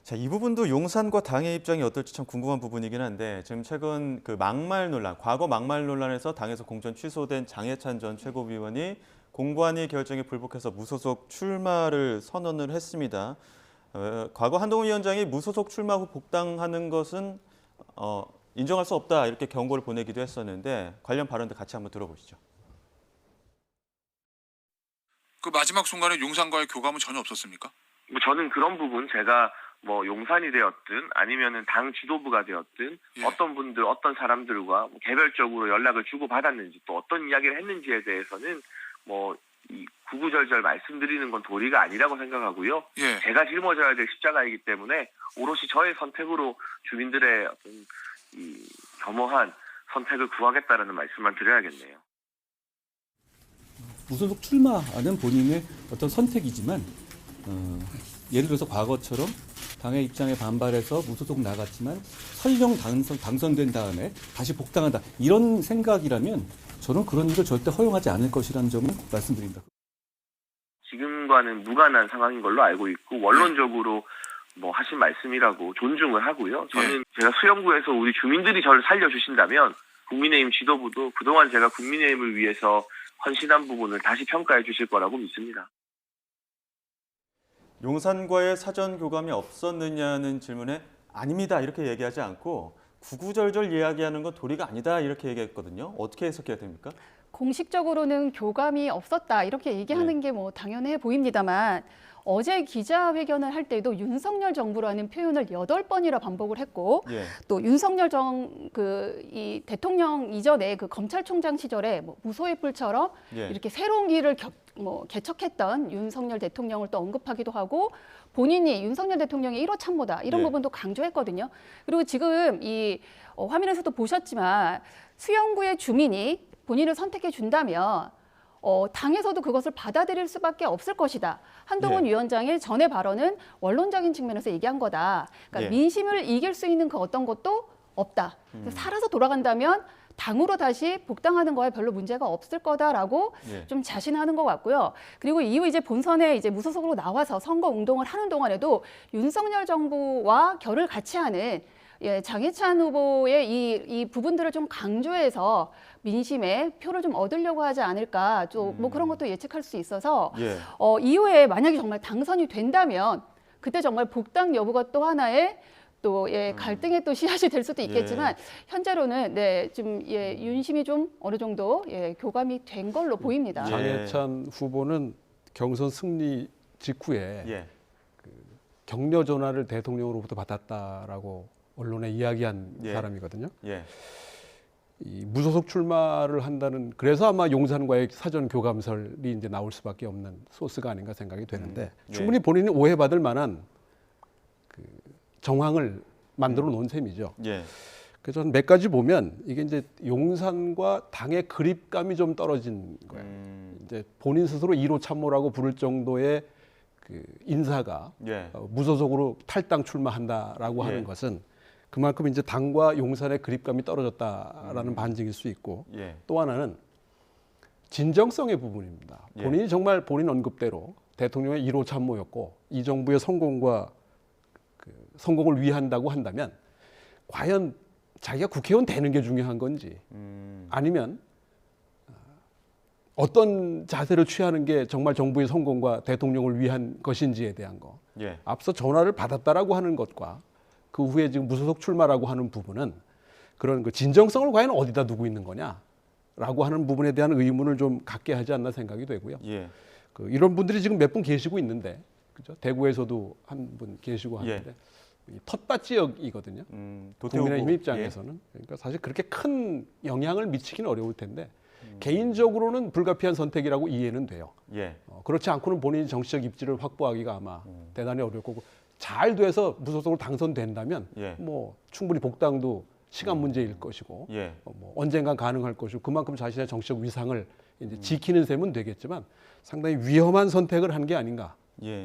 자, 이 부분도 용산과 당의 입장이 어떨지 참 궁금한 부분이긴 한데 지금 최근 그 막말 논란, 과거 막말 논란에서 당에서 공천 취소된 장해찬 전 최고위원이 공관위 결정에 불복해서 무소속 출마를 선언을 했습니다. 과거 한동훈 위원장이 무소속 출마 후 복당하는 것은 인정할 수 없다 이렇게 경고를 보내기도 했었는데 관련 발언도 같이 한번 들어보시죠. 그 마지막 순간에 용산과의 교감은 전혀 없었습니까? 저는 그런 부분 제가 용산이 되었든 아니면은 당 지도부가 되었든 어떤 분들 어떤 사람들과 개별적으로 연락을 주고 받았는지 또 어떤 이야기를 했는지에 대해서는 이 구구절절 말씀드리는 건 도리가 아니라고 생각하고요. 제가 짊어져야 될 십자가이기 때문에 오롯이 저의 선택으로 주민들의 어떤 이 겸허한 선택을 구하겠다라는 말씀만 드려야겠네요. 무소속 출마는 본인의 어떤 선택이지만 예를 들어서 과거처럼 당의 입장에 반발해서 무소속 나갔지만 설령 당선된 다음에 다시 복당한다 이런 생각이라면 저는 그런 일을 절대 허용하지 않을 것이라는 점을 말씀드립니다. 지금과는 무관한 상황인 걸로 알고 있고 원론적으로 하신 말씀이라고 존중을 하고요. 저는 제가 수영구에서 우리 주민들이 저를 살려주신다면 국민의힘 지도부도 그동안 제가 국민의힘을 위해서 헌신한 부분을 다시 평가해 주실 거라고 믿습니다. 용산과의 사전 교감이 없었느냐는 질문에 아닙니다 이렇게 얘기하지 않고 구구절절 이야기하는 건 도리가 아니다 이렇게 얘기했거든요. 어떻게 해석해야 됩니까? 공식적으로는 교감이 없었다 이렇게 얘기하는 게 당연해 보입니다만 어제 기자회견을 할 때도 윤석열 정부라는 표현을 8번이나 반복을 했고 또 윤석열 이 대통령 이전에 그 검찰총장 시절에 무소의 뿔처럼 이렇게 새로운 길을 개척했던 윤석열 대통령을 또 언급하기도 하고 본인이 윤석열 대통령의 1호 참모다 이런 부분도 강조했거든요. 그리고 지금 이 화면에서도 보셨지만 수영구의 주민이 본인을 선택해 준다면 당에서도 그것을 받아들일 수밖에 없을 것이다. 한동훈 위원장의 전의 발언은 원론적인 측면에서 얘기한 거다. 그러니까 민심을 이길 수 있는 그 어떤 것도 없다. 살아서 돌아간다면 당으로 다시 복당하는 거에 별로 문제가 없을 거다라고 좀 자신하는 것 같고요. 그리고 이후 이제 본선에 이제 무소속으로 나와서 선거 운동을 하는 동안에도 윤석열 정부와 결을 같이 하는 장해찬 후보의 이 부분들을 좀 강조해서 민심의 표를 좀 얻으려고 하지 않을까 좀 그런 것도 예측할 수 있어서 이후에 만약에 정말 당선이 된다면 그때 정말 복당 여부가 또 하나의 또 갈등의 또 씨앗이 될 수도 있겠지만 현재로는 좀 윤심이 좀 어느 정도 교감이 된 걸로 보입니다. 장해찬 후보는 경선 승리 직후에 그 격려 전화를 대통령으로부터 받았다라고 언론에 이야기한 사람이거든요. 이 무소속 출마를 한다는 그래서 아마 용산과의 사전 교감설이 이제 나올 수밖에 없는 소스가 아닌가 생각이 되는데 충분히 본인이 오해받을 만한 그 정황을 만들어 놓은 셈이죠. 그래서 저는 몇 가지 보면 이게 이제 용산과 당의 그립감이 좀 떨어진 거예요. 이제 본인 스스로 1호 참모라고 부를 정도의 그 인사가 무소속으로 탈당 출마한다라고 하는 것은 그만큼 이제 당과 용산의 그립감이 떨어졌다라는 반증일 수 있고 또 하나는 진정성의 부분입니다. 본인이 정말 본인 언급대로 대통령의 1호 참모였고 이 정부의 성공과 그 성공을 위한다고 한다면 과연 자기가 국회의원 되는 게 중요한 건지 아니면 어떤 자세를 취하는 게 정말 정부의 성공과 대통령을 위한 것인지에 대한 거. 앞서 전화를 받았다라고 하는 것과 그 후에 지금 무소속 출마라고 하는 부분은 그런 그 진정성을 과연 어디다 두고 있는 거냐라고 하는 부분에 대한 의문을 좀 갖게 하지 않나 생각이 되고요. 그 이런 분들이 지금 몇 분 계시고 있는데, 그죠? 대구에서도 한 분 계시고 하는데 텃밭 지역이거든요. 국민의힘 입장에서는 그러니까 사실 그렇게 큰 영향을 미치기는 어려울 텐데 개인적으로는 불가피한 선택이라고 이해는 돼요. 그렇지 않고는 본인이 정치적 입지를 확보하기가 아마 대단히 어려울 거고. 잘 돼서 무소속으로 당선된다면 충분히 복당도 시간 문제일 것이고 언젠간 가능할 것이고 그만큼 자신의 정치적 위상을 이제 지키는 셈은 되겠지만 상당히 위험한 선택을 한 게 아닌가